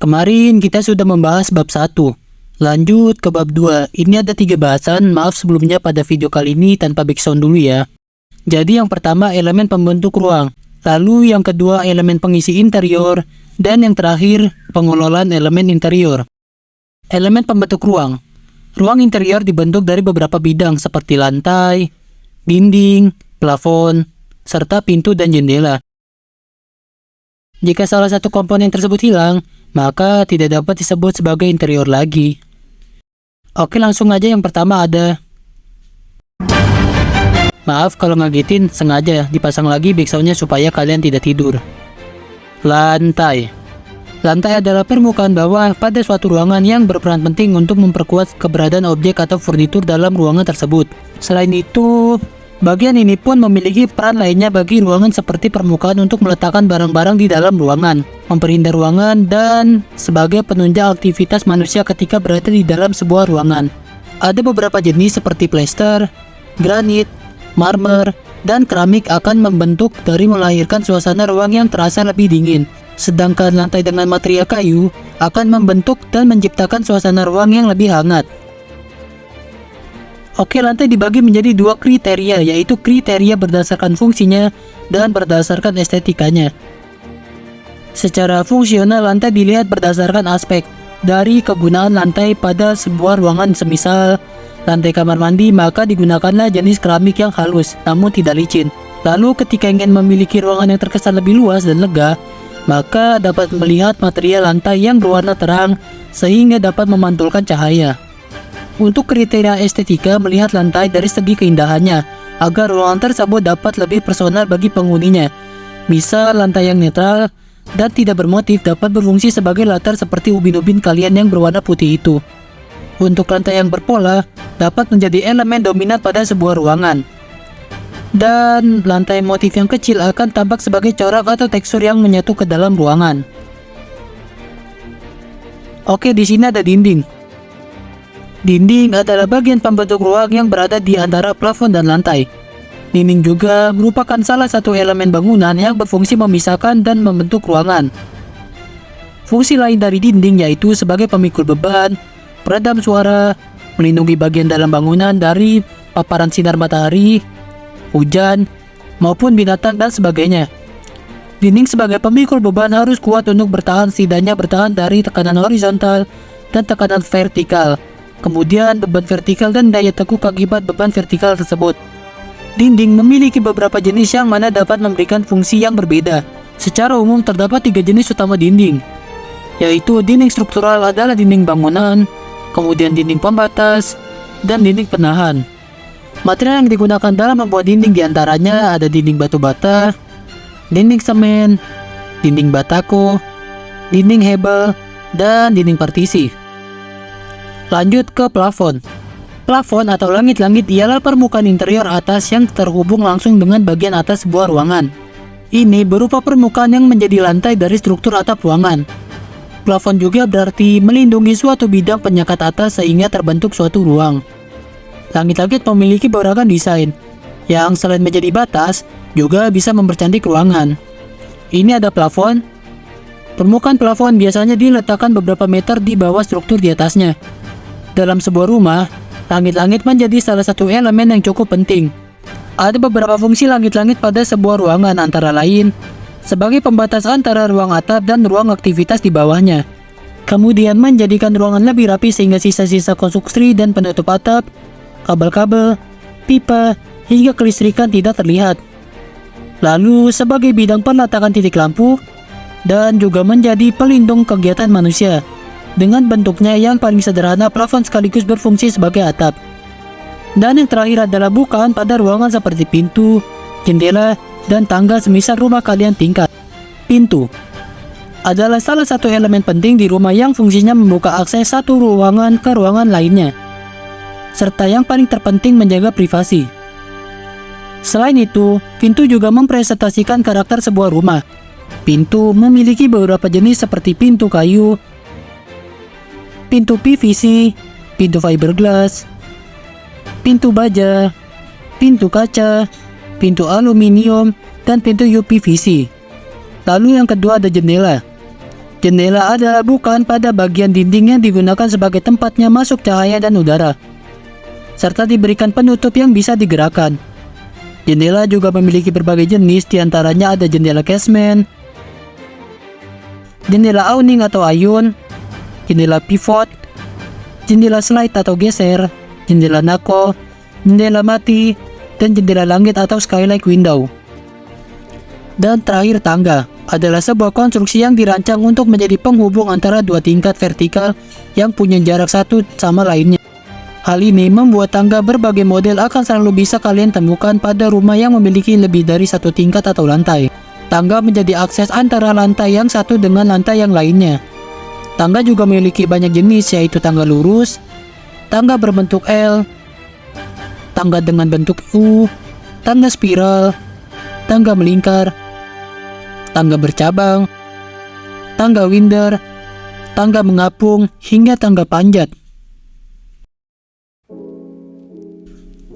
Kemarin kita sudah membahas bab 1. Lanjut ke bab 2. Ini ada 3 bahasan. Maaf sebelumnya pada video kali ini tanpa background dulu ya. Jadi yang pertama elemen pembentuk ruang. Lalu yang kedua elemen pengisi interior. Dan yang terakhir pengelolaan elemen interior. Elemen pembentuk ruang. Ruang interior dibentuk dari beberapa bidang seperti lantai, dinding, plafon, serta pintu dan jendela. Jika salah satu komponen tersebut hilang, maka tidak dapat disebut sebagai interior lagi. Oke, langsung aja yang pertama ada. Maaf kalau ngagetin, sengaja dipasang lagi backsoundnya supaya kalian tidak tidur. Lantai. Lantai adalah permukaan bawah pada suatu ruangan yang berperan penting untuk memperkuat keberadaan objek atau furnitur dalam ruangan tersebut. Selain itu, bagian ini pun memiliki peran lainnya bagi ruangan seperti permukaan untuk meletakkan barang-barang di dalam ruangan, memperhindar ruangan, dan sebagai penunjang aktivitas manusia ketika berada di dalam sebuah ruangan. Ada beberapa jenis seperti plester, granit, marmer, dan keramik akan membentuk dari melahirkan suasana ruang yang terasa lebih dingin. Sedangkan lantai dengan material kayu akan membentuk dan menciptakan suasana ruang yang lebih hangat. Oke, lantai dibagi menjadi 2 kriteria, yaitu kriteria berdasarkan fungsinya dan berdasarkan estetikanya. Secara fungsional, lantai dilihat berdasarkan aspek dari kegunaan lantai pada sebuah ruangan. Semisal lantai kamar mandi, maka digunakanlah jenis keramik yang halus namun tidak licin. Lalu ketika ingin memiliki ruangan yang terkesan lebih luas dan lega, maka dapat melihat material lantai yang berwarna terang sehingga dapat memantulkan cahaya. Untuk kriteria estetika, melihat lantai dari segi keindahannya agar ruangan tersebut dapat lebih personal bagi penghuninya. Misal lantai yang netral dan tidak bermotif dapat berfungsi sebagai latar seperti ubin-ubin kalian yang berwarna putih itu. Untuk lantai yang berpola dapat menjadi elemen dominan pada sebuah ruangan. Dan lantai motif yang kecil akan tampak sebagai corak atau tekstur yang menyatu ke dalam ruangan. Oke, di sini ada dinding. Dinding adalah bagian pembentuk ruang yang berada di antara plafon dan lantai. Dinding juga merupakan salah satu elemen bangunan yang berfungsi memisahkan dan membentuk ruangan. Fungsi lain dari dinding yaitu sebagai pemikul beban, peredam suara, melindungi bagian dalam bangunan dari paparan sinar matahari, hujan, maupun binatang dan sebagainya. Dinding sebagai pemikul beban harus kuat untuk bertahan, setidaknya bertahan dari tekanan horizontal dan tekanan vertikal. Kemudian beban vertikal dan daya tekuk akibat beban vertikal tersebut. Dinding memiliki beberapa jenis yang mana dapat memberikan fungsi yang berbeda. Secara umum terdapat 3 jenis utama dinding, yaitu dinding struktural adalah dinding bangunan, kemudian dinding pembatas, dan dinding penahan. Material yang digunakan dalam membuat dinding diantaranya ada dinding batu bata, dinding semen, dinding batako, dinding hebel, dan dinding partisi. Lanjut ke plafon. Plafon atau langit-langit ialah permukaan interior atas yang terhubung langsung dengan bagian atas sebuah ruangan. Ini berupa permukaan yang menjadi lantai dari struktur atap ruangan. Plafon juga berarti melindungi suatu bidang penyekat atas sehingga terbentuk suatu ruang. Langit-langit memiliki beragam desain, yang selain menjadi batas, juga bisa mempercantik ruangan. Ini ada plafon. Permukaan plafon biasanya diletakkan beberapa meter di bawah struktur di atasnya. Dalam sebuah rumah, langit-langit menjadi salah satu elemen yang cukup penting. Ada beberapa fungsi langit-langit pada sebuah ruangan, antara lain sebagai pembatas antara ruang atap dan ruang aktivitas di bawahnya. Kemudian menjadikan ruangan lebih rapi sehingga sisa-sisa konstruksi dan penutup atap, kabel-kabel, pipa, hingga kelistrikan tidak terlihat. Lalu sebagai bidang peletakan titik lampu dan juga menjadi pelindung kegiatan manusia. Dengan bentuknya yang paling sederhana, plafon sekaligus berfungsi sebagai atap. Dan yang terakhir adalah bukaan pada ruangan seperti pintu, jendela, dan tangga semisal rumah kalian tingkat. Pintu adalah salah satu elemen penting di rumah yang fungsinya membuka akses satu ruangan ke ruangan lainnya, serta yang paling terpenting menjaga privasi. Selain itu, pintu juga mempresentasikan karakter sebuah rumah. Pintu memiliki beberapa jenis seperti pintu kayu, pintu PVC, pintu fiberglass, pintu baja, pintu kaca, pintu aluminium, dan pintu UPVC. Lalu yang kedua ada jendela. Jendela adalah bukaan pada bagian dinding yang digunakan sebagai tempatnya masuk cahaya dan udara, serta diberikan penutup yang bisa digerakkan. Jendela juga memiliki berbagai jenis, diantaranya ada jendela casement, jendela awning atau ayun, jendela pivot, jendela slide atau geser, jendela nako, jendela mati, dan jendela langit atau skylight window. Dan terakhir, tangga adalah sebuah konstruksi yang dirancang untuk menjadi penghubung antara dua tingkat vertikal yang punya jarak satu sama lainnya. Hal ini membuat tangga berbagai model akan selalu bisa kalian temukan pada rumah yang memiliki lebih dari satu tingkat atau lantai. Tangga menjadi akses antara lantai yang satu dengan lantai yang lainnya. Tangga juga memiliki banyak jenis, yaitu tangga lurus, tangga berbentuk L, tangga dengan bentuk U, tangga spiral, tangga melingkar, tangga bercabang, tangga winder, tangga mengapung, hingga tangga panjat.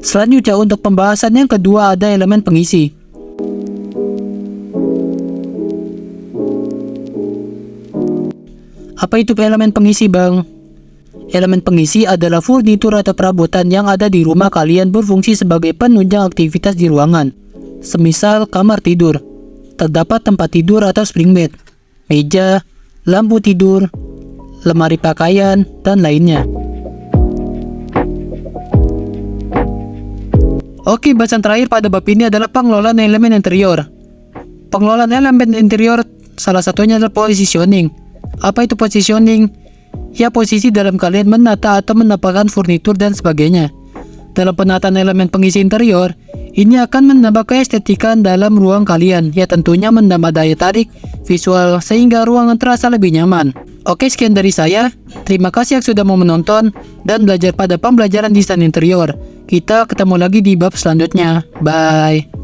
Selanjutnya untuk pembahasan yang kedua ada elemen pengisi. Apa itu elemen pengisi, Bang? Elemen pengisi adalah furnitur atau perabotan yang ada di rumah kalian berfungsi sebagai penunjang aktivitas di ruangan. Semisal kamar tidur, terdapat tempat tidur atau spring bed, meja, lampu tidur, lemari pakaian, dan lainnya. Oke, bahasan terakhir pada bab ini adalah pengelolaan elemen interior. Pengelolaan elemen interior salah satunya adalah positioning. Apa itu positioning? Ya, posisi dalam kalian menata atau menempatkan furnitur dan sebagainya. Dalam penataan elemen pengisi interior, ini akan menambah keestetikan dalam ruang kalian, ya tentunya menambah daya tarik visual sehingga ruangan terasa lebih nyaman. Oke, sekian dari saya. Terima kasih yang sudah mau menonton dan belajar pada pembelajaran desain interior. Kita ketemu lagi di bab selanjutnya. Bye.